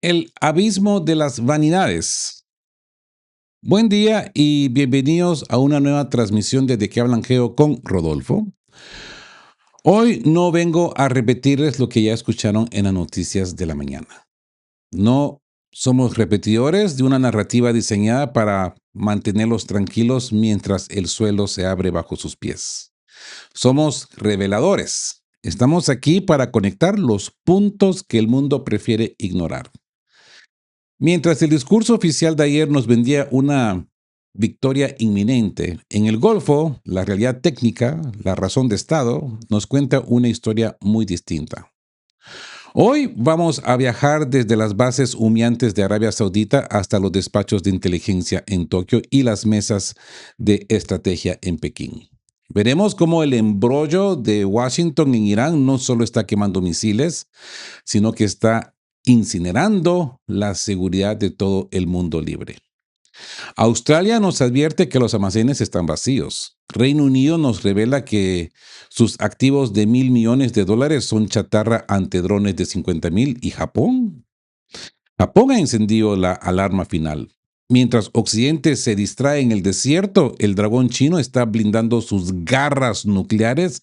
El abismo de las vanidades. Buen día y bienvenidos a una nueva transmisión de qué hablan Geo con Rodolfo. Hoy no vengo a repetirles lo que ya escucharon en las noticias de la mañana. No somos repetidores de una narrativa diseñada para mantenerlos tranquilos mientras el suelo se abre bajo sus pies. Somos reveladores. Estamos aquí para conectar los puntos que el mundo prefiere ignorar. Mientras el discurso oficial de ayer nos vendía una victoria inminente, en el Golfo, la realidad técnica, la razón de Estado, nos cuenta una historia muy distinta. Hoy vamos a viajar desde las bases humeantes de Arabia Saudita hasta los despachos de inteligencia en Tokio y las mesas de estrategia en Pekín. Veremos cómo el embrollo de Washington en Irán no solo está quemando misiles, sino que está incinerando la seguridad de todo el mundo libre. Australia nos advierte que los almacenes están vacíos. Reino Unido nos revela que sus activos de $1.000 millones son chatarra ante drones de 50,000. ¿Y Japón? Japón ha encendido la alarma final. Mientras Occidente se distrae en el desierto, el dragón chino está blindando sus garras nucleares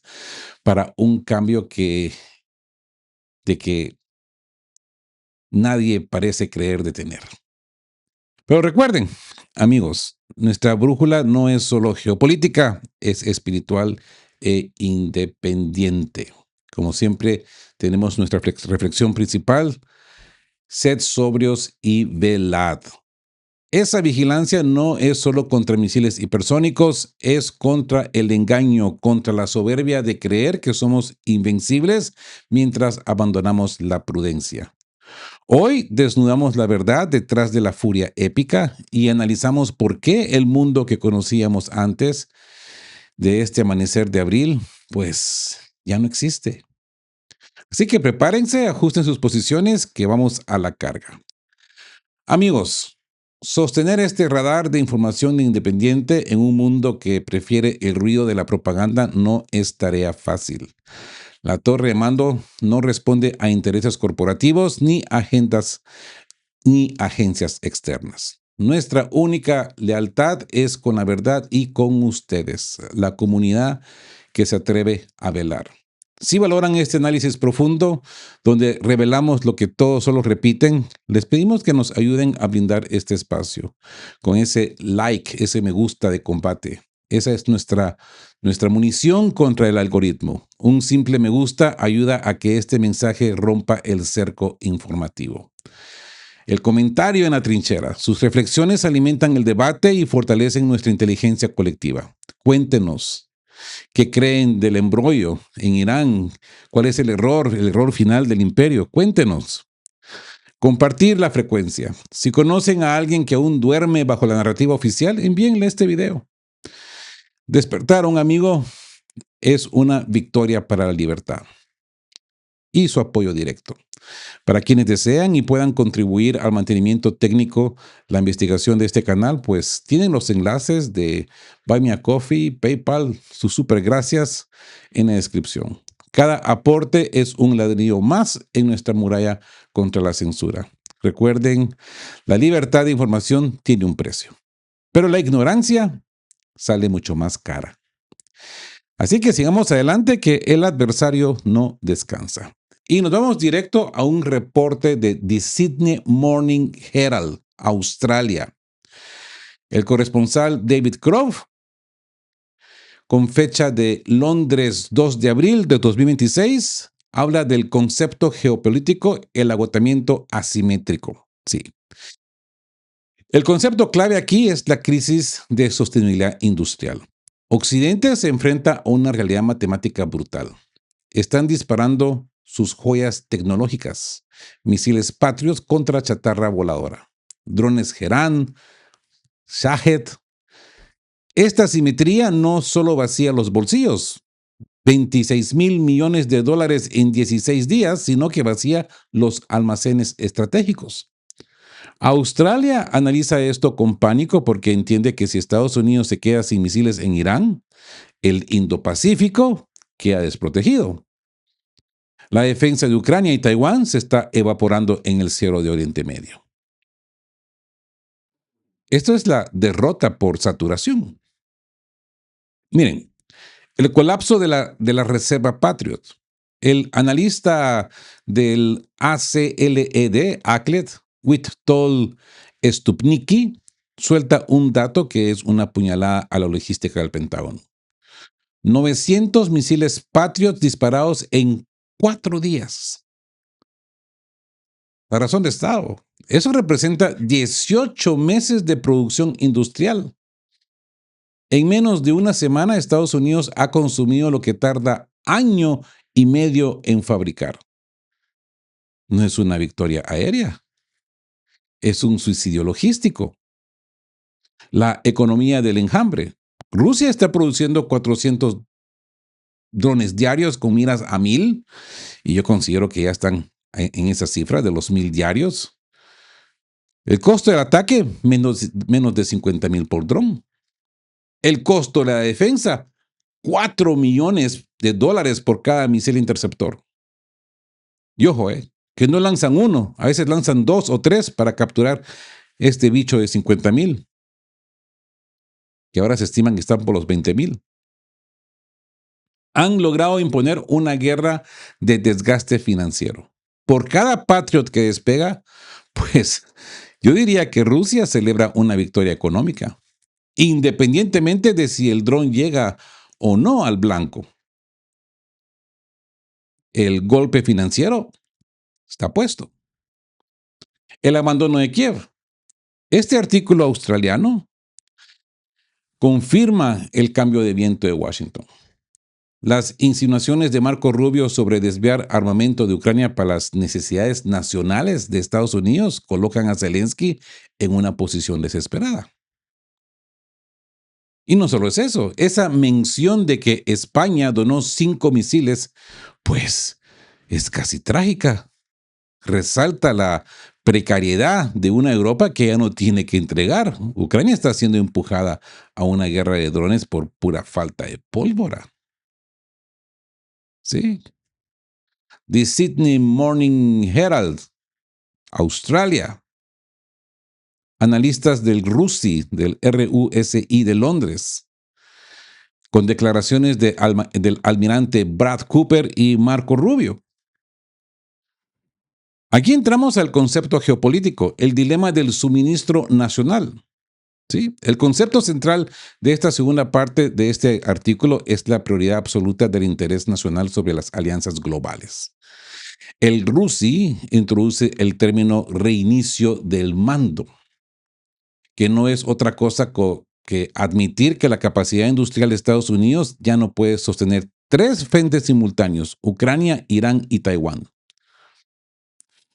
para un cambio de que nadie parece creer detener. Pero recuerden, amigos, nuestra brújula no es solo geopolítica, es espiritual e independiente. Como siempre, tenemos nuestra reflexión principal: sed sobrios y velad. Esa vigilancia no es solo contra misiles hipersónicos, es contra el engaño, contra la soberbia de creer que somos invencibles mientras abandonamos la prudencia. Hoy desnudamos la verdad detrás de la furia épica y analizamos por qué el mundo que conocíamos antes de este amanecer de abril, pues ya no existe. Así que prepárense, ajusten sus posiciones, que vamos a la carga. Amigos, sostener este radar de información independiente en un mundo que prefiere el ruido de la propaganda no es tarea fácil. La torre de mando no responde a intereses corporativos ni agendas ni agencias externas. Nuestra única lealtad es con la verdad y con ustedes, la comunidad que se atreve a velar. Si valoran este análisis profundo, donde revelamos lo que todos solo repiten, les pedimos que nos ayuden a brindar este espacio con ese like, ese me gusta de combate. Esa es nuestra munición contra el algoritmo. Un simple me gusta ayuda a que este mensaje rompa el cerco informativo. El comentario en la trinchera. Sus reflexiones alimentan el debate y fortalecen nuestra inteligencia colectiva. Cuéntenos qué creen del embrollo en Irán, cuál es el error final del imperio. Cuéntenos. Compartir la frecuencia. Si conocen a alguien que aún duerme bajo la narrativa oficial, envíenle este video. Despertar a un amigo es una victoria para la libertad y su apoyo directo. Para quienes desean y puedan contribuir al mantenimiento técnico, la investigación de este canal, pues tienen los enlaces de Buy Me a Coffee, PayPal, sus super gracias en la descripción. Cada aporte es un ladrillo más en nuestra muralla contra la censura. Recuerden, la libertad de información tiene un precio, pero la ignorancia sale mucho más cara. Así que sigamos adelante, que el adversario no descansa. Y nos vamos directo a un reporte de The Sydney Morning Herald, Australia. El corresponsal David Croft, con fecha de Londres 2 de abril de 2026, habla del concepto geopolítico, el agotamiento asimétrico. Sí. El concepto clave aquí es la crisis de sostenibilidad industrial. Occidente se enfrenta a una realidad matemática brutal. Están disparando sus joyas tecnológicas, misiles Patriot contra chatarra voladora, drones Geran, Shahed. Esta asimetría no solo vacía los bolsillos, $26,000 millones en 16 días, sino que vacía los almacenes estratégicos. Australia analiza esto con pánico porque entiende que si Estados Unidos se queda sin misiles en Irán, el Indo-Pacífico queda desprotegido. La defensa de Ucrania y Taiwán se está evaporando en el cielo de Oriente Medio. Esto es la derrota por saturación. Miren, el colapso de la Reserva Patriot. El analista del ACLED, ACLED, Witold Stupnicki, suelta un dato que es una puñalada a la logística del Pentágono. 900 misiles Patriot disparados en 4 días. La razón de Estado. Eso representa 18 meses de producción industrial. En menos de una semana, Estados Unidos ha consumido lo que tarda año y medio en fabricar. No es una victoria aérea, es un suicidio logístico. La economía del enjambre. Rusia está produciendo 400 drones diarios con miras a 1000, y yo considero que ya están en esa cifra de los 1000 diarios. El costo del ataque, menos de 50,000 por dron. El costo de la defensa, $4 millones por cada misil interceptor. Y ojo, que no lanzan uno, a veces lanzan 2 o 3 para capturar este bicho de 50,000, que ahora se estiman que están por los 20,000. Han logrado imponer una guerra de desgaste financiero. Por cada Patriot que despega, pues yo diría que Rusia celebra una victoria económica, independientemente de si el dron llega o no al blanco. El golpe financiero está puesto. El abandono de Kiev. Este artículo australiano confirma el cambio de viento de Washington. Las insinuaciones de Marco Rubio sobre desviar armamento de Ucrania para las necesidades nacionales de Estados Unidos colocan a Zelensky en una posición desesperada. Y no solo es eso, esa mención de que España donó 5 misiles, pues es casi trágica. Resalta la precariedad de una Europa que ya no tiene que entregar. Ucrania está siendo empujada a una guerra de drones por pura falta de pólvora. Sí. The Sydney Morning Herald, Australia. Analistas del RUSI de Londres, con declaraciones del almirante Brad Cooper y Marco Rubio. Aquí entramos al concepto geopolítico, el dilema del suministro nacional. ¿Sí? El concepto central de esta segunda parte de este artículo es la prioridad absoluta del interés nacional sobre las alianzas globales. El RUSI introduce el término reinicio del mando, que no es otra cosa que admitir que la capacidad industrial de Estados Unidos ya no puede sostener 3 frentes simultáneos: Ucrania, Irán y Taiwán.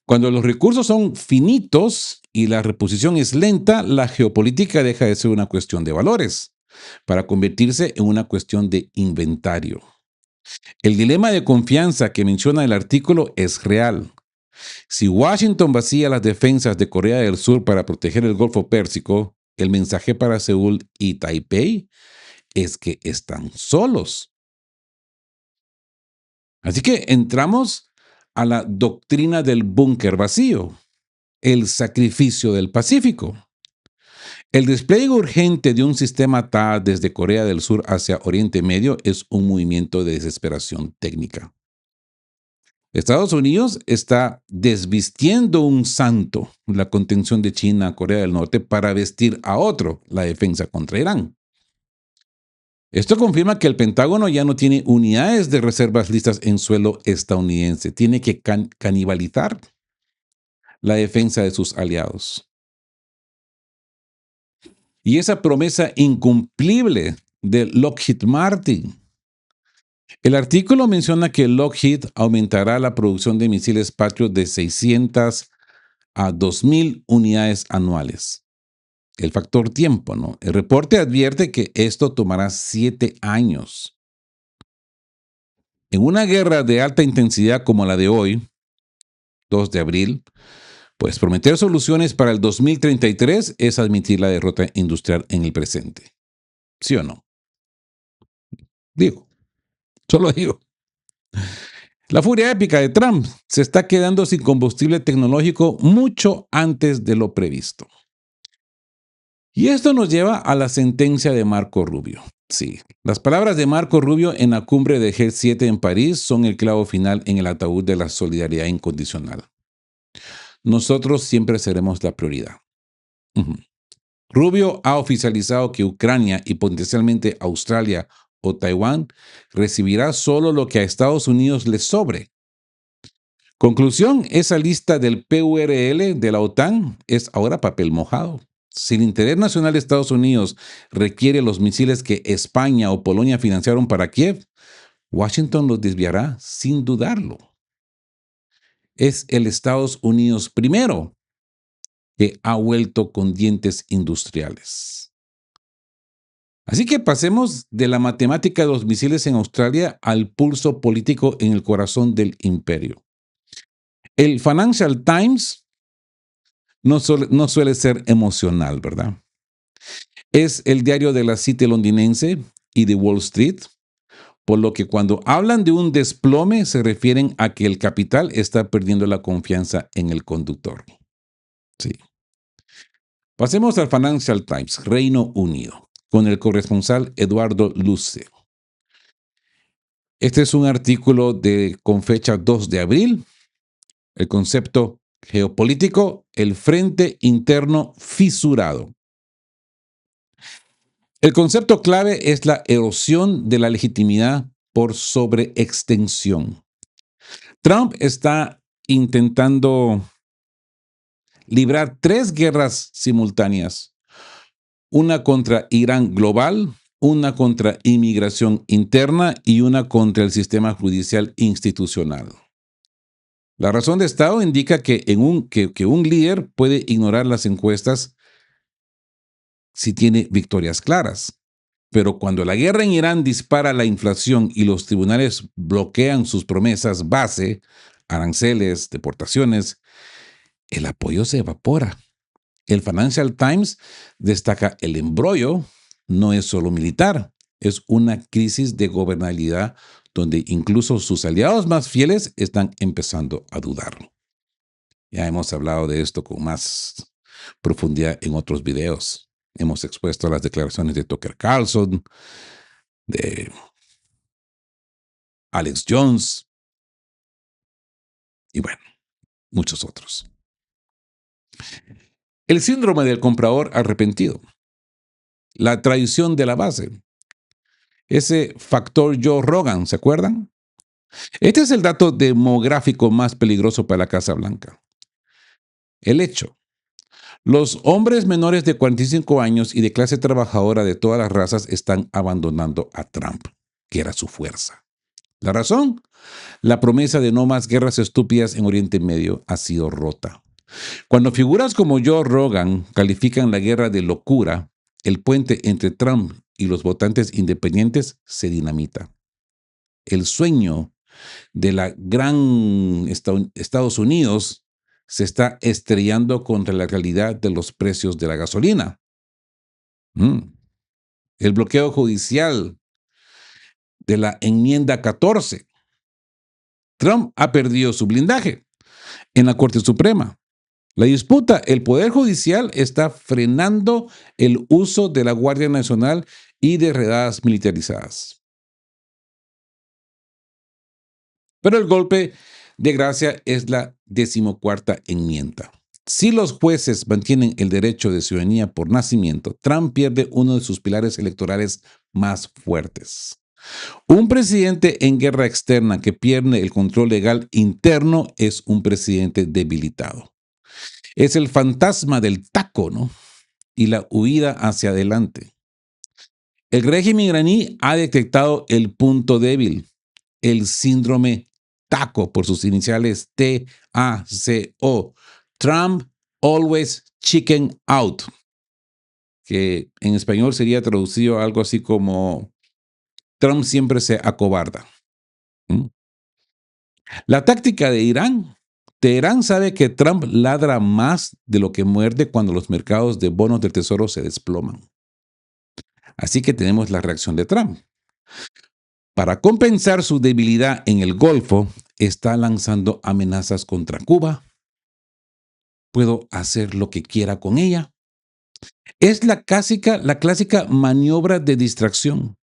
Cuando los recursos son finitos y la reposición es lenta, la geopolítica deja de ser una cuestión de valores para convertirse en una cuestión de inventario. El dilema de confianza que menciona el artículo es real. Si Washington vacía las defensas de Corea del Sur para proteger el Golfo Pérsico, el mensaje para Seúl y Taipei es que están solos. Así que entramos a la doctrina del búnker vacío, el sacrificio del Pacífico. El despliegue urgente de un sistema THAAD desde Corea del Sur hacia Oriente Medio es un movimiento de desesperación técnica. Estados Unidos está desvistiendo un santo, la contención de China, Corea del Norte, para vestir a otro, la defensa contra Irán. Esto confirma que el Pentágono ya no tiene unidades de reservas listas en suelo estadounidense. Tiene que canibalizar la defensa de sus aliados. Y esa promesa incumplible de Lockheed Martin. El artículo menciona que Lockheed aumentará la producción de misiles Patriot de 600 a 2,000 unidades anuales. El factor tiempo, ¿no? El reporte advierte que esto tomará 7 años. En una guerra de alta intensidad como la de hoy, 2 de abril, pues prometer soluciones para el 2033 es admitir la derrota industrial en el presente. ¿Sí o no? Digo, solo digo. La furia épica de Trump se está quedando sin combustible tecnológico mucho antes de lo previsto. Y esto nos lleva a la sentencia de Marco Rubio. Sí, las palabras de Marco Rubio en la cumbre de G7 en París son el clavo final en el ataúd de la solidaridad incondicional. Nosotros siempre seremos la prioridad. Ujú. Rubio ha oficializado que Ucrania y potencialmente Australia o Taiwán recibirá solo lo que a Estados Unidos les sobre. Conclusión, esa lista del PURL de la OTAN es ahora papel mojado. Si el interés nacional de Estados Unidos requiere los misiles que España o Polonia financiaron para Kiev, Washington los desviará sin dudarlo. Es el Estados Unidos primero que ha vuelto con dientes industriales. Así que pasemos de la matemática de los misiles en Australia al pulso político en el corazón del imperio. El Financial Times no suele ser emocional, ¿verdad? Es el diario de la City londinense y de Wall Street, por lo que cuando hablan de un desplome se refieren a que el capital está perdiendo la confianza en el conductor. Sí. Pasemos al Financial Times, Reino Unido, con el corresponsal Eduardo Luce. Este es un artículo con fecha 2 de abril. El concepto geopolítico, el frente interno fisurado. El concepto clave es la erosión de la legitimidad por sobreextensión. Trump está intentando librar 3 guerras simultáneas, una contra Irán global, una contra inmigración interna y una contra el sistema judicial institucional. La razón de Estado indica que un líder puede ignorar las encuestas si tiene victorias claras. Pero cuando la guerra en Irán dispara la inflación y los tribunales bloquean sus promesas base, aranceles, deportaciones, el apoyo se evapora. El Financial Times destaca el embrollo, no es solo militar, es una crisis de gobernabilidad donde incluso sus aliados más fieles están empezando a dudar. Ya hemos hablado de esto con más profundidad en otros videos. Hemos expuesto las declaraciones de Tucker Carlson, de Alex Jones y bueno, muchos otros. El síndrome del comprador arrepentido. La traición de la base. Ese factor Joe Rogan, ¿se acuerdan? Este es el dato demográfico más peligroso para la Casa Blanca. El hecho. Los hombres menores de 45 años y de clase trabajadora de todas las razas están abandonando a Trump, que era su fuerza. ¿La razón? La promesa de no más guerras estúpidas en Oriente Medio ha sido rota. Cuando figuras como Joe Rogan califican la guerra de locura, el puente entre Trump y los votantes independientes se dinamita. El sueño de la gran Estados Unidos se está estrellando contra la realidad de los precios de la gasolina. El bloqueo judicial de la enmienda 14. Trump ha perdido su blindaje en la Corte Suprema. La disputa, el Poder Judicial está frenando el uso de la Guardia Nacional y de redadas militarizadas. Pero el golpe de gracia es la 14ª enmienda. Si los jueces mantienen el derecho de ciudadanía por nacimiento, Trump pierde uno de sus pilares electorales más fuertes. Un presidente en guerra externa que pierde el control legal interno es un presidente debilitado. Es el fantasma del taco, ¿no? Y la huida hacia adelante. El régimen iraní ha detectado el punto débil, el síndrome TACO, por sus iniciales TACO, Trump Always Chicken Out, que en español sería traducido algo así como Trump siempre se acobarda. La táctica de Irán. Teherán sabe que Trump ladra más de lo que muerde cuando los mercados de bonos del tesoro se desploman. Así que tenemos la reacción de Trump. Para compensar su debilidad en el Golfo, está lanzando amenazas contra Cuba. Puedo hacer lo que quiera con ella. Es la clásica maniobra de distracción.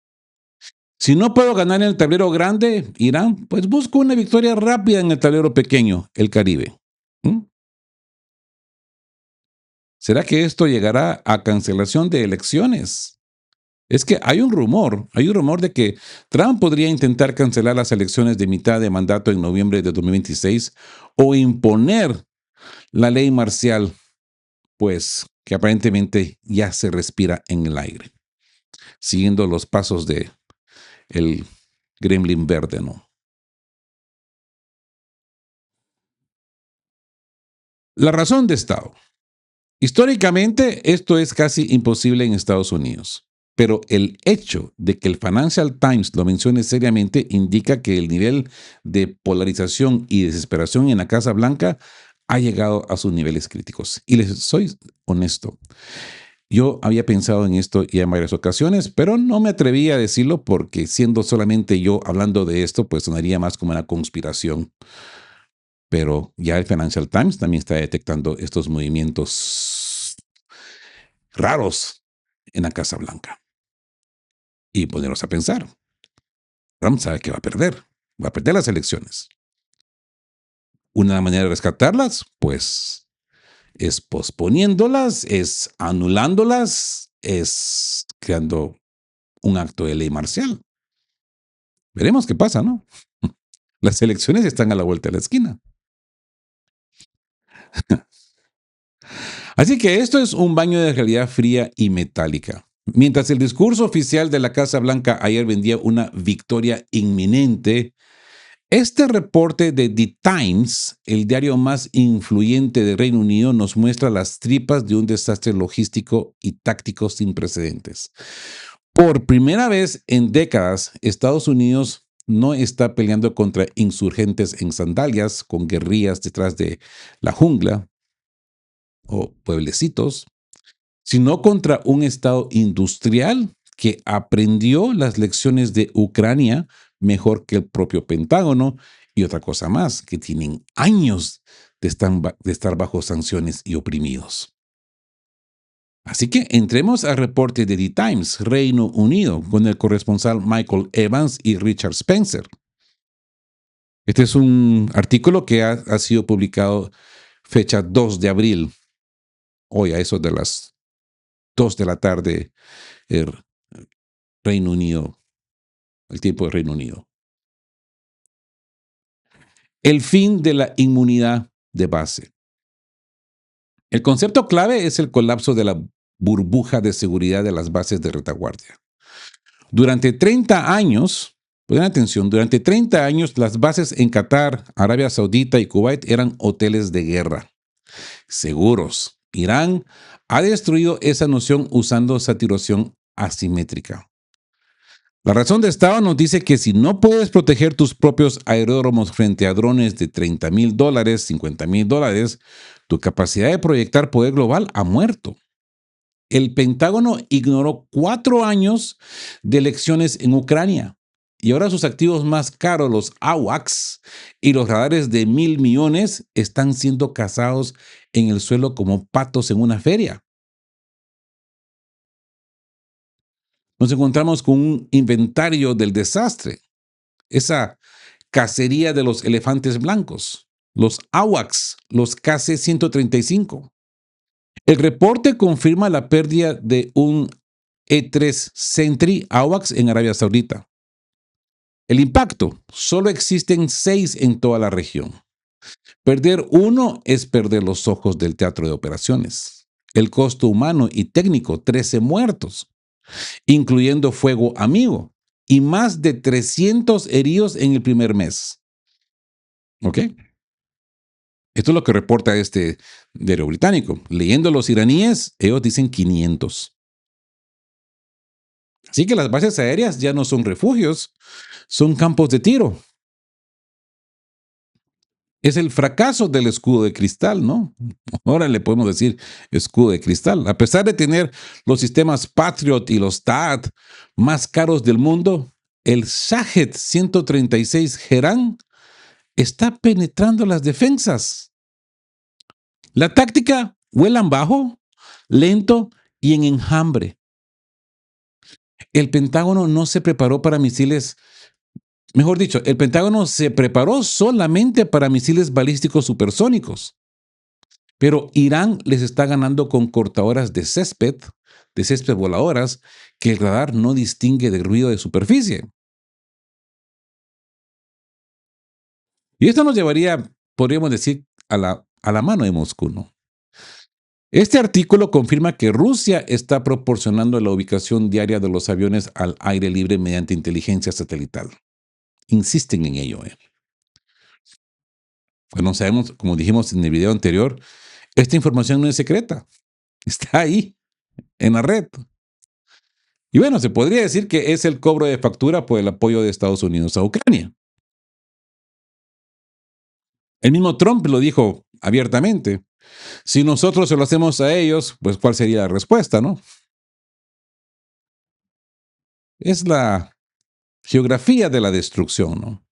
Si no puedo ganar en el tablero grande, Irán, pues busco una victoria rápida en el tablero pequeño, el Caribe. ¿Mm? ¿Será que esto llegará a cancelación de elecciones? Es que hay un rumor de que Trump podría intentar cancelar las elecciones de mitad de mandato en noviembre de 2026 o imponer la ley marcial, pues que aparentemente ya se respira en el aire, siguiendo los pasos de el gremlin verde, ¿no? La razón de Estado. Históricamente, esto es casi imposible en Estados Unidos, pero el hecho de que el Financial Times lo mencione seriamente indica que el nivel de polarización y desesperación en la Casa Blanca ha llegado a sus niveles críticos. Y les soy honesto, yo había pensado en esto ya en varias ocasiones, pero no me atreví a decirlo porque siendo solamente yo hablando de esto, pues sonaría más como una conspiración. Pero ya el Financial Times también está detectando estos movimientos raros en la Casa Blanca. Y ponernos a pensar, Trump sabe que va a perder las elecciones. Una manera de rescatarlas, pues, es posponiéndolas, es anulándolas, es creando un acto de ley marcial. Veremos qué pasa, ¿no? Las elecciones están a la vuelta de la esquina. Así que esto es un baño de realidad fría y metálica. Mientras el discurso oficial de la Casa Blanca ayer vendía una victoria inminente, este reporte de The Times, el diario más influyente de Reino Unido, nos muestra las tripas de un desastre logístico y táctico sin precedentes. Por primera vez en décadas, Estados Unidos no está peleando contra insurgentes en sandalias, con guerrillas detrás de la jungla o pueblecitos, sino contra un Estado industrial que aprendió las lecciones de Ucrania mejor que el propio Pentágono y otra cosa más, que tienen años de estar bajo sanciones y oprimidos. Así que entremos al reporte de The Times, Reino Unido, con el corresponsal Michael Evans y Richard Spencer. Este es un artículo que ha sido publicado fecha 2 de abril, hoy a eso de las 2 de la tarde, el Reino Unido, el tiempo de Reino Unido. El fin de la inmunidad de base. El concepto clave es el colapso de la burbuja de seguridad de las bases de retaguardia. Durante 30 años, pongan atención, durante 30 años las bases en Qatar, Arabia Saudita y Kuwait eran hoteles de guerra, seguros. Irán ha destruido esa noción usando saturación asimétrica. La razón de Estado nos dice que si no puedes proteger tus propios aeródromos frente a drones de $30,000, $50,000, tu capacidad de proyectar poder global ha muerto. El Pentágono ignoró 4 años de elecciones en Ucrania y ahora sus activos más caros, los AWACS y los radares de 1,000 millones, están siendo cazados en el suelo como patos en una feria. Nos encontramos con un inventario del desastre, esa cacería de los elefantes blancos, los AWACS, los KC-135. El reporte confirma la pérdida de un E3 Sentry AWACS en Arabia Saudita. El impacto, solo existen 6 en toda la región. Perder uno es perder los ojos del teatro de operaciones. El costo humano y técnico, 13 muertos, incluyendo fuego amigo, y más de 300 heridos en el primer mes. ¿Ok? Esto es lo que reporta este diario británico. Leyendo los iraníes, ellos dicen 500. Así que las bases aéreas ya no son refugios, son campos de tiro. Es el fracaso del escudo de cristal, ¿no? Ahora le podemos decir escudo de cristal. A pesar de tener los sistemas Patriot y los THAAD más caros del mundo, el Shahed 136 Herán está penetrando las defensas. La táctica, vuelan bajo, lento y en enjambre. El Pentágono no se preparó para misiles, mejor dicho, el Pentágono se preparó solamente para misiles balísticos supersónicos. Pero Irán les está ganando con cortadoras de césped voladoras, que el radar no distingue de ruido de superficie. Y esto nos llevaría, podríamos decir, a la mano de Moscú, ¿no? Este artículo confirma que Rusia está proporcionando la ubicación diaria de los aviones al aire libre mediante inteligencia satelital. Insisten en ello. Bueno, sabemos, como dijimos en el video anterior, esta información no es secreta. Está ahí, en la red. Y bueno, se podría decir que es el cobro de factura por el apoyo de Estados Unidos a Ucrania. El mismo Trump lo dijo abiertamente. Si nosotros se lo hacemos a ellos, pues ¿cuál sería la respuesta, no? Es la geografía de la destrucción, ¿no?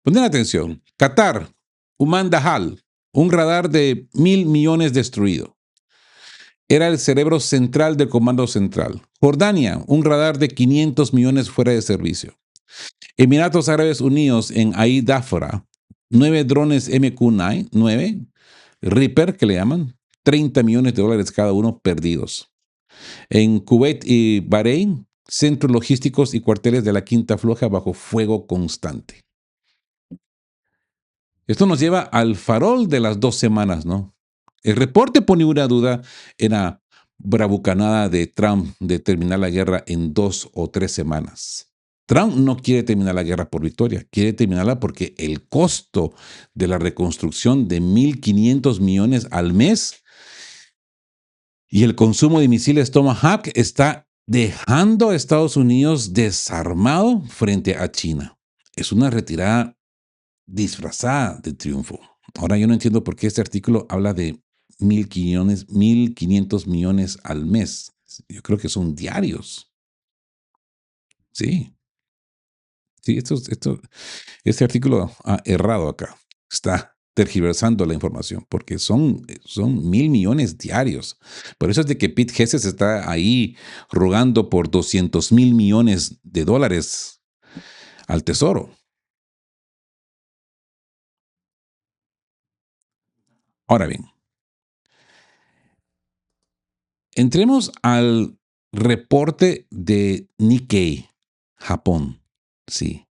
Ponen atención. Qatar, Uman Dahal, un radar de 1.000 millones destruido. Era el cerebro central del Comando Central. Jordania, un radar de 500 millones fuera de servicio. Emiratos Árabes Unidos en Ain Dafra, 9 drones MQ-9, Reaper, que le llaman, 30 millones de dólares cada uno perdidos. En Kuwait y Bahrein, centros logísticos y cuarteles de la Quinta Floja bajo fuego constante. Esto nos lleva al farol de las 2 semanas, ¿no? El reporte pone una duda en la bravucanada de Trump de terminar la guerra en 2 o 3 semanas. Trump no quiere terminar la guerra por victoria, quiere terminarla porque el costo de la reconstrucción de 1.500 millones al mes y el consumo de misiles Tomahawk está dejando a Estados Unidos desarmado frente a China. Es una retirada disfrazada de triunfo. Ahora yo no entiendo por qué este artículo habla de 1.500 millones al mes. Yo creo que son diarios. Sí, sí, este artículo ha errado acá. Está tergiversando la información porque son 1.000 millones diarios. Por eso es de que Pete Hegseth está ahí rogando por 200.000 millones de dólares al Tesoro. Ahora bien, entremos al reporte de Nikkei, Japón. Sí.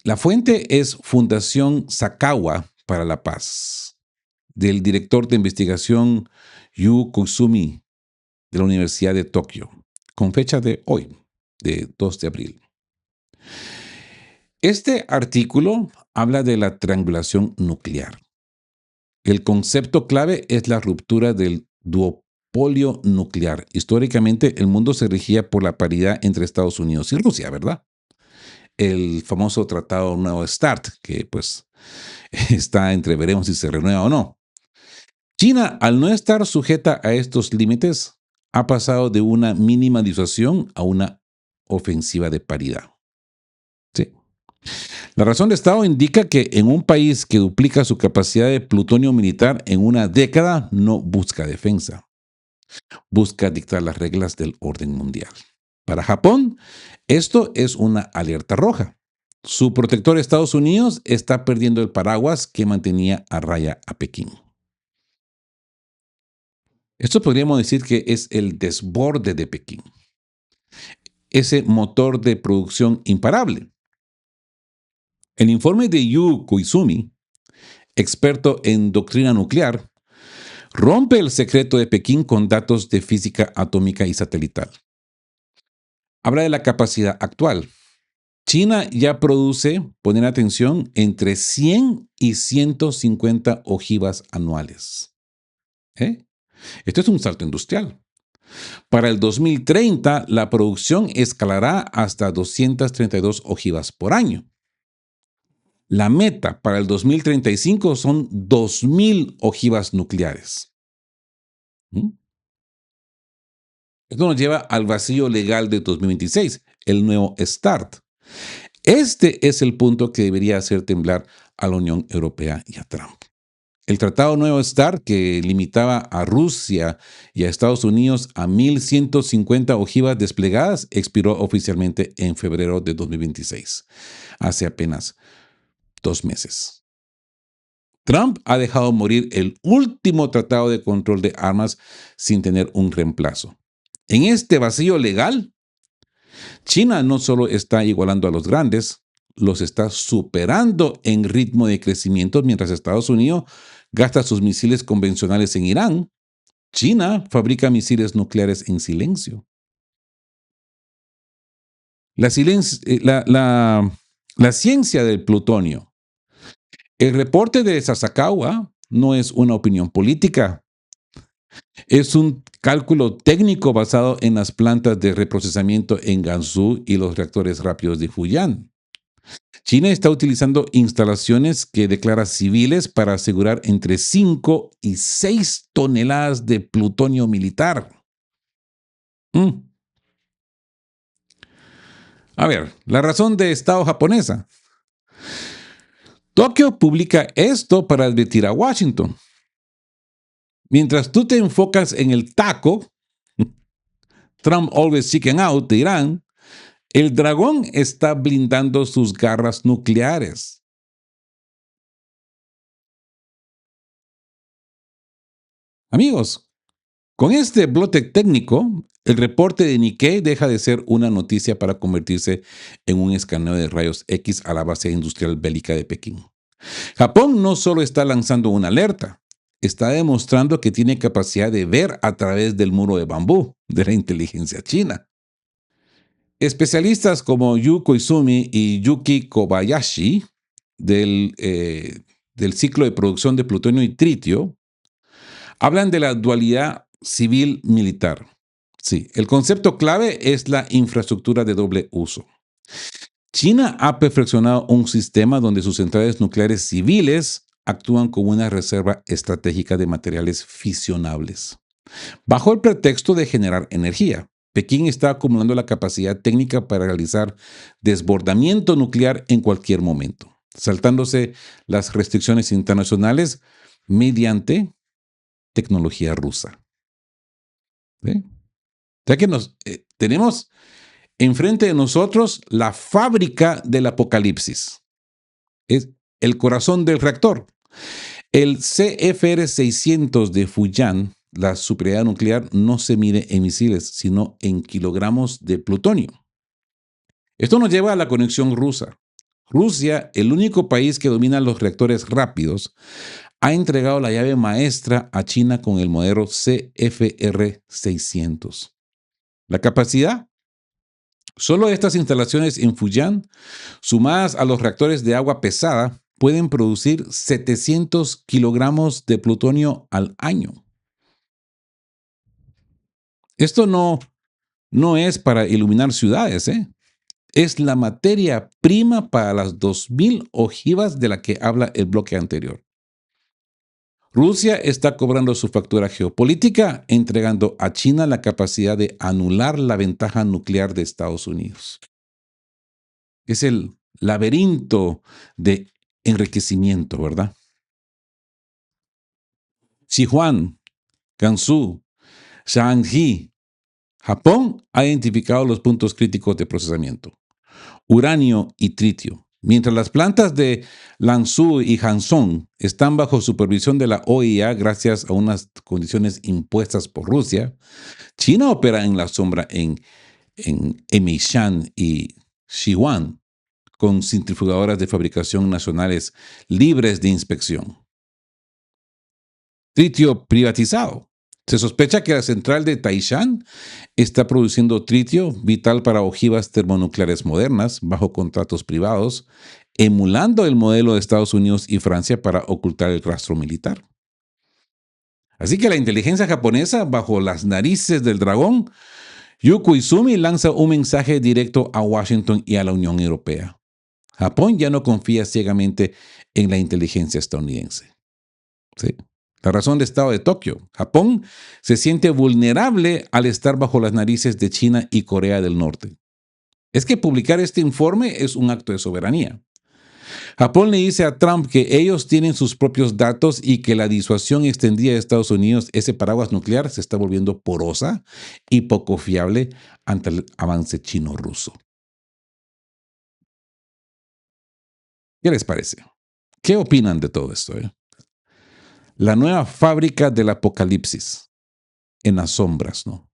La fuente es Fundación Sakawa para la Paz, del director de investigación Yu Kusumi de la Universidad de Tokio, con fecha de hoy, de 2 de abril. Este artículo habla de la triangulación nuclear. El concepto clave es la ruptura del duopolio nuclear. Históricamente, el mundo se regía por la paridad entre Estados Unidos y Rusia, ¿verdad? El famoso Tratado Nuevo START, que pues está entre veremos si se renueva o no. China, al no estar sujeta a estos límites, ha pasado de una mínima disuasión a una ofensiva de paridad. Sí. La razón de Estado indica que en un país que duplica su capacidad de plutonio militar en una década no busca defensa, busca dictar las reglas del orden mundial. Para Japón, esto es una alerta roja. Su protector Estados Unidos está perdiendo el paraguas que mantenía a raya a Pekín. Esto podríamos decir que es el desborde de Pekín, ese motor de producción imparable. El informe de Yu Koizumi, experto en doctrina nuclear, rompe el secreto de Pekín con datos de física atómica y satelital. Habla de la capacidad actual. China ya produce, ponen atención, entre 100 y 150 ojivas anuales. Esto es un salto industrial. Para el 2030, la producción escalará hasta 232 ojivas por año. La meta para el 2035 son 2.000 ojivas nucleares. Esto nos lleva al vacío legal de 2026, el nuevo START. Este es el punto que debería hacer temblar a la Unión Europea y a Trump. El Tratado Nuevo START, que limitaba a Rusia y a Estados Unidos a 1.150 ojivas desplegadas, expiró oficialmente en febrero de 2026, hace apenas 2 meses. Trump ha dejado morir el último tratado de control de armas sin tener un reemplazo. En este vacío legal, China no solo está igualando a los grandes, los está superando en ritmo de crecimiento mientras Estados Unidos gasta sus misiles convencionales en Irán. China fabrica misiles nucleares en silencio. La, la ciencia del plutonio. El reporte de Sasakawa no es una opinión política, es un cálculo técnico basado en las plantas de reprocesamiento en Gansu y los reactores rápidos de Fujian. China está utilizando instalaciones que declara civiles para asegurar entre 5 y 6 toneladas de plutonio militar. A ver, la razón de Estado japonesa. Tokio publica esto para advertir a Washington. Mientras tú te enfocas en el taco, Trump always chicken out de Irán, el dragón está blindando sus garras nucleares. Amigos, con este bloque técnico, el reporte de Nikkei deja de ser una noticia para convertirse en un escaneo de rayos X a la base industrial bélica de Pekín. Japón no solo está lanzando una alerta, está demostrando que tiene capacidad de ver a través del muro de bambú de la inteligencia china. Especialistas como Yu Koizumi y Yuki Kobayashi del ciclo de producción de plutonio y tritio hablan de la dualidad civil-militar. Sí, el concepto clave es la infraestructura de doble uso. China ha perfeccionado un sistema donde sus centrales nucleares civiles actúan como una reserva estratégica de materiales fisionables. Bajo el pretexto de generar energía, Pekín está acumulando la capacidad técnica para realizar desbordamiento nuclear en cualquier momento, saltándose las restricciones internacionales mediante tecnología rusa. ¿Ve? Ya que tenemos enfrente de nosotros la fábrica del apocalipsis. Es el corazón del reactor. El CFR-600 de Fujian, la superioridad nuclear, no se mide en misiles, sino en kilogramos de plutonio. Esto nos lleva a la conexión rusa. Rusia, el único país que domina los reactores rápidos, ha entregado la llave maestra a China con el modelo CFR-600. La capacidad. Solo estas instalaciones en Fujian, sumadas a los reactores de agua pesada, pueden producir 700 kilogramos de plutonio al año. Esto no es para iluminar ciudades, es la materia prima para las 2.000 ojivas de la que habla el bloque anterior. Rusia está cobrando su factura geopolítica, entregando a China la capacidad de anular la ventaja nuclear de Estados Unidos. Es el laberinto de enriquecimiento, ¿verdad? Sichuan, Gansu, Shaanxi. Japón ha identificado los puntos críticos de procesamiento: uranio y tritio. Mientras las plantas de Lanzhou y Hanzhong están bajo supervisión de la OEA gracias a unas condiciones impuestas por Rusia, China opera en la sombra en Emeishan y Sichuan, con centrifugadoras de fabricación nacionales libres de inspección. Tritio privatizado. Se sospecha que la central de Taishan está produciendo tritio vital para ojivas termonucleares modernas bajo contratos privados, emulando el modelo de Estados Unidos y Francia para ocultar el rastro militar. Así que la inteligencia japonesa, bajo las narices del dragón, Yu Koizumi lanza un mensaje directo a Washington y a la Unión Europea. Japón ya no confía ciegamente en la inteligencia estadounidense. ¿Sí? La razón de estado de Tokio. Japón se siente vulnerable al estar bajo las narices de China y Corea del Norte. es que publicar este informe es un acto de soberanía. Japón le dice a Trump que ellos tienen sus propios datos y que la disuasión extendida de Estados Unidos, ese paraguas nuclear, se está volviendo porosa y poco fiable ante el avance chino-ruso. ¿Qué les parece? ¿Qué opinan de todo esto? La nueva fábrica del apocalipsis en las sombras, ¿no?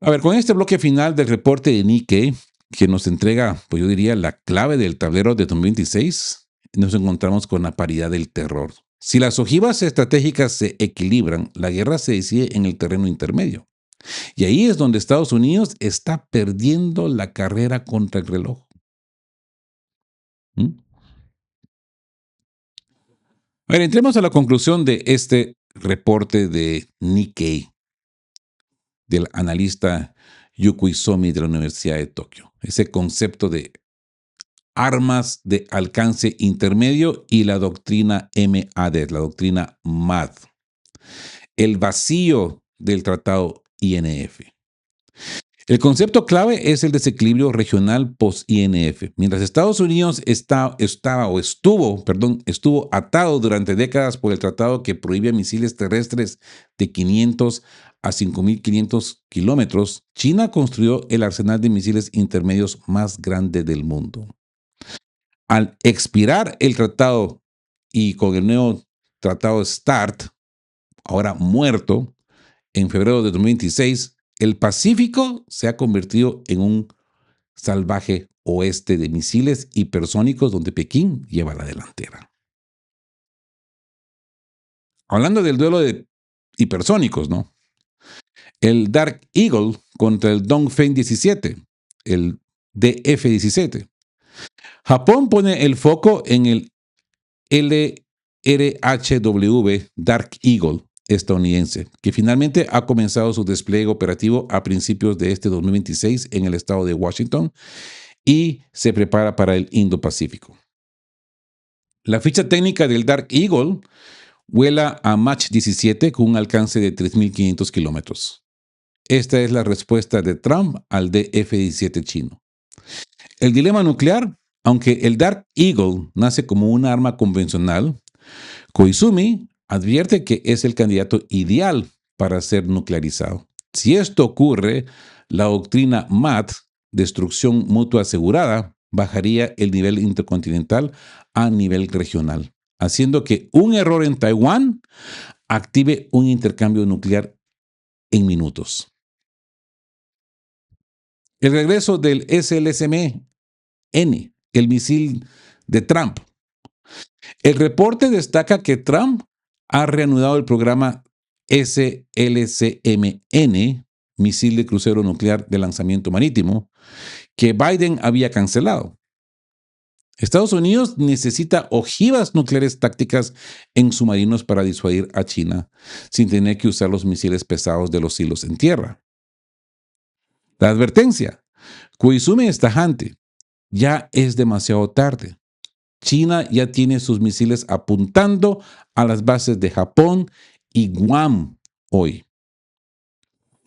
A ver, con este bloque final del reporte de Nikkei, que nos entrega, pues yo diría, la clave del tablero de 2026, nos encontramos con la paridad del terror. Si las ojivas estratégicas se equilibran, la guerra se decide en el terreno intermedio. Y ahí es donde Estados Unidos está perdiendo la carrera contra el reloj. ¿Mm? A ver, entremos a la conclusión de este reporte de Nikkei, del analista Yukio Isomi de la Universidad de Tokio. Ese concepto de armas de alcance intermedio y la doctrina MAD, la doctrina MAD. El vacío del tratado INF. El concepto clave es el desequilibrio regional post-INF. Mientras Estados Unidos estuvo atado durante décadas por el tratado que prohíbe misiles terrestres de 500 a 5.500 kilómetros, China construyó el arsenal de misiles intermedios más grande del mundo. Al expirar el tratado y con el nuevo tratado START, ahora muerto, en febrero de 2026, el Pacífico se ha convertido en un salvaje oeste de misiles hipersónicos donde Pekín lleva la delantera. Hablando del duelo de hipersónicos, ¿no? El Dark Eagle contra el Dongfeng 17, el DF-17. Japón pone el foco en el LRHW Dark Eagle estadounidense, que finalmente ha comenzado su despliegue operativo a principios de este 2026 en el estado de Washington y se prepara para el Indo-Pacífico. La ficha técnica del Dark Eagle vuela a Mach 17 con un alcance de 3.500 kilómetros. Esta es la respuesta de Trump al DF-17 chino. El dilema nuclear, aunque el Dark Eagle nace como un arma convencional, Koizumi advierte que es el candidato ideal para ser nuclearizado. Si esto ocurre, la doctrina MAD, destrucción mutua asegurada, bajaría el nivel intercontinental a nivel regional, haciendo que un error en Taiwán active un intercambio nuclear en minutos. El regreso del SLSM-N, el misil de Trump. El reporte destaca que Trump ha reanudado el programa SLCMN, misil de crucero nuclear de lanzamiento marítimo, que Biden había cancelado. Estados Unidos necesita ojivas nucleares tácticas en submarinos para disuadir a China sin tener que usar los misiles pesados de los hilos en tierra. La advertencia: Koizumi es tajante. Ya es demasiado tarde. China ya tiene sus misiles apuntando a las bases de Japón y Guam hoy.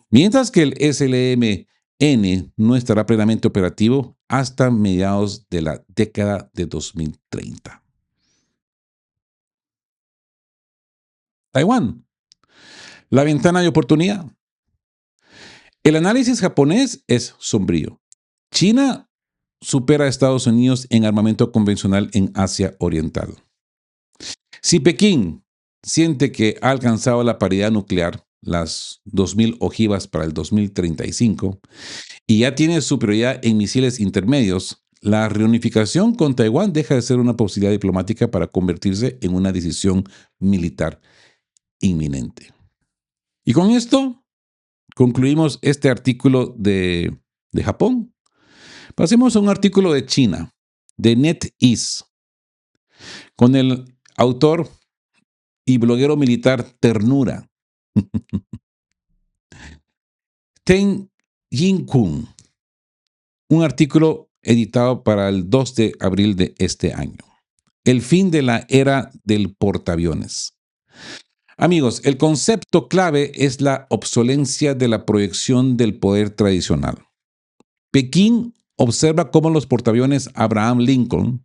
Mientras que el SLMN no estará plenamente operativo hasta mediados de la década de 2030. Taiwán, la ventana de oportunidad. El análisis japonés es sombrío. China supera a Estados Unidos en armamento convencional en Asia Oriental. Si Pekín siente que ha alcanzado la paridad nuclear, las 2.000 ojivas para el 2035, y ya tiene superioridad en misiles intermedios, la reunificación con Taiwán deja de ser una posibilidad diplomática para convertirse en una decisión militar inminente. Y con esto concluimos este artículo de Japón. Pasemos a un artículo de China, de NetEase, con el autor y bloguero militar Ternura, Ten Yin-kun, un artículo editado para el 2 de abril de este año. El fin de la era del portaaviones. Amigos, el concepto clave es la obsolencia de la proyección del poder tradicional. Pekín observa cómo los portaaviones Abraham Lincoln,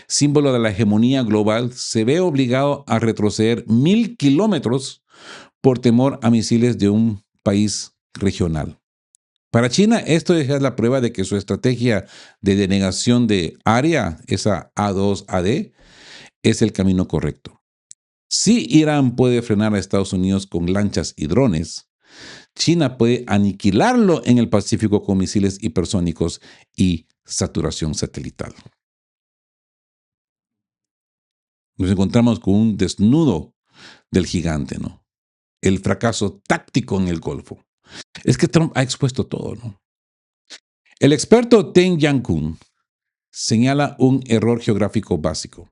símbolo de la hegemonía global, se ve obligado a retroceder 1.000 kilómetros por temor a misiles de un país regional. Para China, esto es la prueba de que su estrategia de denegación de área, esa A2AD, es el camino correcto. Si Irán puede frenar a Estados Unidos con lanchas y drones, China puede aniquilarlo en el Pacífico con misiles hipersónicos y saturación satelital. Nos encontramos con un desnudo del gigante, ¿no? El fracaso táctico en el Golfo. Es que Trump ha expuesto todo, ¿no? El experto Ten Yang-kun señala un error geográfico básico.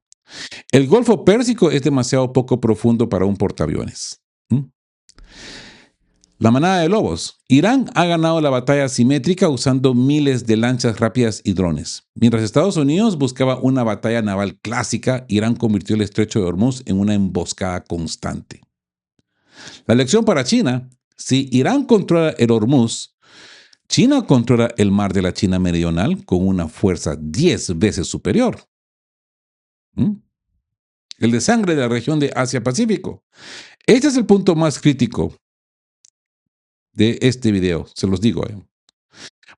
El Golfo Pérsico es demasiado poco profundo para un portaaviones. ¿Mm? La manada de lobos. Irán ha ganado la batalla asimétrica usando miles de lanchas rápidas y drones. Mientras Estados Unidos buscaba una batalla naval clásica, Irán convirtió el estrecho de Hormuz en una emboscada constante. La lección para China: si Irán controla el Hormuz, China controla el mar de la China Meridional con una fuerza 10 veces superior. ¿Mm? El de sangre de la región de Asia-Pacífico. Este es el punto más crítico de este video, se los digo.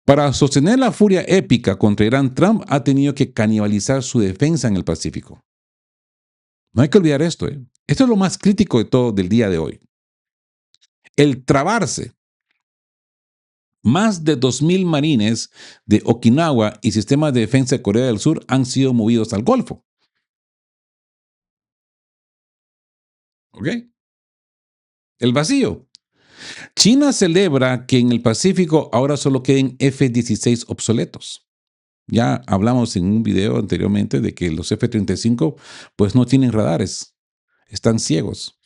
Para sostener la furia épica contra Irán, Trump ha tenido que canibalizar su defensa en el Pacífico. No hay que olvidar esto. Esto es lo más crítico de todo del día de hoy. El trabarse. Más de 2.000 marines de Okinawa y sistemas de defensa de Corea del Sur han sido movidos al Golfo. ¿Ok? El vacío. China celebra que en el Pacífico ahora solo queden F-16 obsoletos. Ya hablamos en un video anteriormente de que los F-35 pues no tienen radares, están ciegos.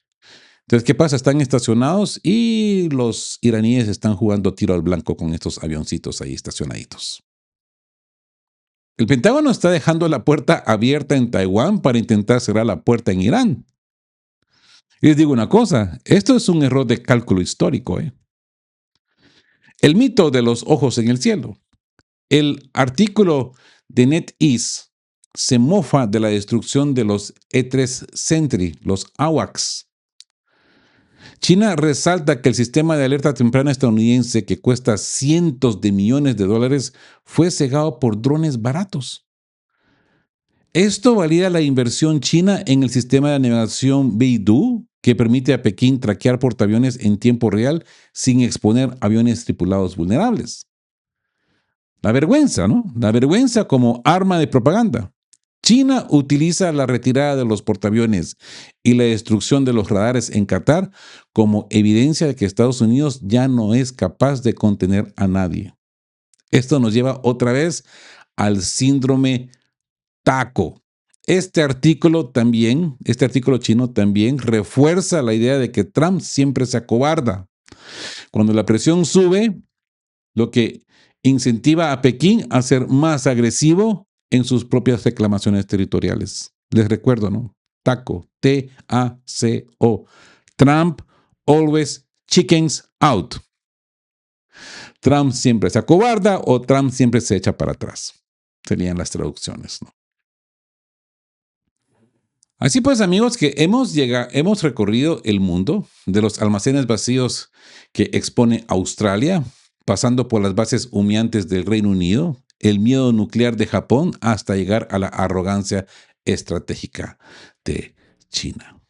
Entonces, ¿qué pasa? Están estacionados y los iraníes están jugando tiro al blanco con estos avioncitos ahí estacionaditos. El Pentágono está dejando la puerta abierta en Taiwán para intentar cerrar la puerta en Irán. Y les digo una cosa, esto es un error de cálculo histórico. El mito de los ojos en el cielo. El artículo de NetEase se mofa de la destrucción de los E3 Sentry, los AWACS. China resalta que el sistema de alerta temprana estadounidense, que cuesta cientos de millones de dólares, fue cegado por drones baratos. Esto valida la inversión china en el sistema de navegación Beidou, que permite a Pekín traquear portaaviones en tiempo real sin exponer aviones tripulados vulnerables. La vergüenza, ¿no? La vergüenza como arma de propaganda. China utiliza la retirada de los portaaviones y la destrucción de los radares en Qatar como evidencia de que Estados Unidos ya no es capaz de contener a nadie. Esto nos lleva otra vez al síndrome taco. Este artículo chino también refuerza la idea de que Trump siempre se acobarda. Cuando la presión sube, lo que incentiva a Pekín a ser más agresivo en sus propias reclamaciones territoriales. Les recuerdo, ¿no? TACO, T-A-C-O. Trump always chickens out. Trump siempre se acobarda o Trump siempre se echa para atrás. Serían las traducciones, ¿no? Así pues, amigos, que hemos recorrido el mundo, de los almacenes vacíos que expone Australia, pasando por las bases humeantes del Reino Unido, el miedo nuclear de Japón, hasta llegar a la arrogancia estratégica de China.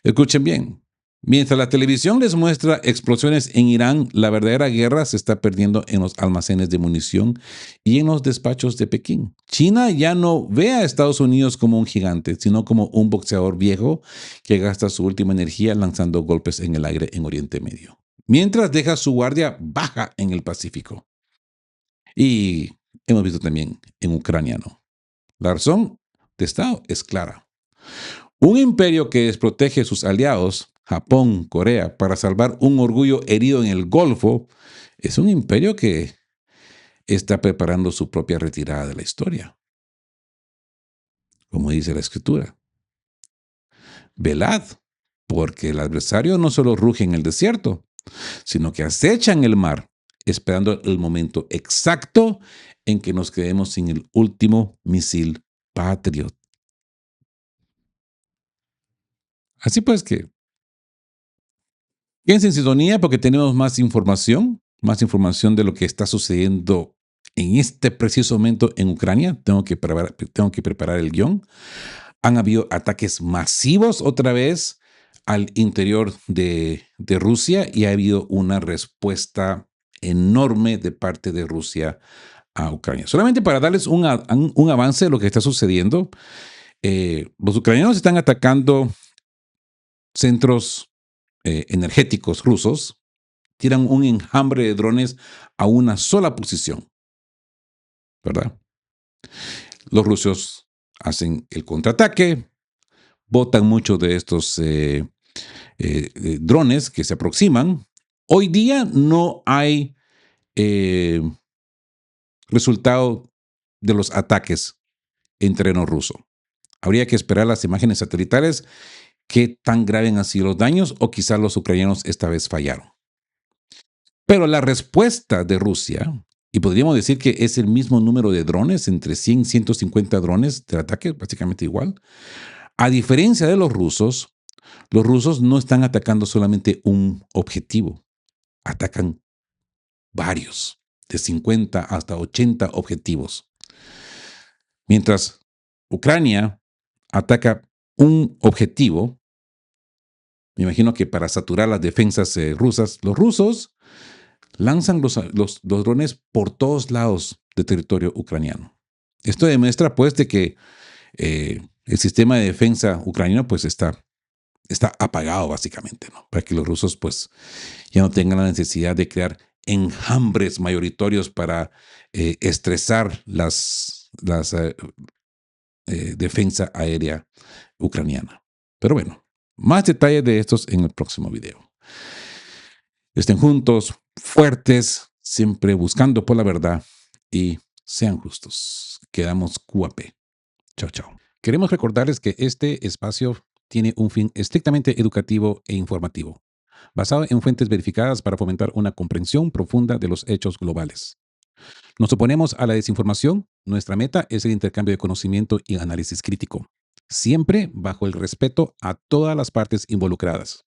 Escuchen bien. Mientras la televisión les muestra explosiones en Irán, la verdadera guerra se está perdiendo en los almacenes de munición y en los despachos de Pekín. China ya no ve a Estados Unidos como un gigante, sino como un boxeador viejo que gasta su última energía lanzando golpes en el aire en Oriente Medio, mientras deja su guardia baja en el Pacífico. Y hemos visto también en Ucrania, ¿no? La razón de Estado es clara. Un imperio que desprotege a sus aliados, Japón, Corea, para salvar un orgullo herido en el Golfo, es un imperio que está preparando su propia retirada de la historia, como dice la escritura. Velad, porque el adversario no solo ruge en el desierto, sino que acecha en el mar, esperando el momento exacto en que nos quedemos sin el último misil Patriot. Así pues que quédense en sintonía porque tenemos más información de lo que está sucediendo en este preciso momento en Ucrania. Tengo que preparar el guión. Han habido ataques masivos otra vez al interior de Rusia y ha habido una respuesta enorme de parte de Rusia a Ucrania. Solamente para darles un avance de lo que está sucediendo, los ucranianos están atacando centros energéticos rusos, tiran un enjambre de drones a una sola posición, ¿verdad? Los rusos hacen el contraataque, botan muchos de estos drones que se aproximan. Hoy día no hay eh, resultado de los ataques en terreno ruso. Habría que esperar las imágenes satelitales, qué tan graves han sido los daños o quizás los ucranianos esta vez fallaron. Pero la respuesta de Rusia, y podríamos decir que es el mismo número de drones, entre 100 y 150 drones del ataque, básicamente igual, a diferencia de los rusos no están atacando solamente un objetivo, atacan varios, de 50 hasta 80 objetivos. Mientras Ucrania ataca un objetivo, me imagino que para saturar las defensas rusas, los rusos lanzan los drones por todos lados del territorio ucraniano. Esto demuestra pues de que el sistema de defensa ucraniano pues está apagado básicamente, ¿no? Para que los rusos pues ya no tengan la necesidad de crear enjambres mayoritarios para estresar las defensa aérea ucraniana. Pero bueno, más detalles de estos en el próximo video. Estén juntos, fuertes, siempre buscando por la verdad y sean justos. Quedamos QAP. Chao, chao. Queremos recordarles que este espacio tiene un fin estrictamente educativo e informativo, basado en fuentes verificadas para fomentar una comprensión profunda de los hechos globales. Nos oponemos a la desinformación. Nuestra meta es el intercambio de conocimiento y análisis crítico, siempre bajo el respeto a todas las partes involucradas.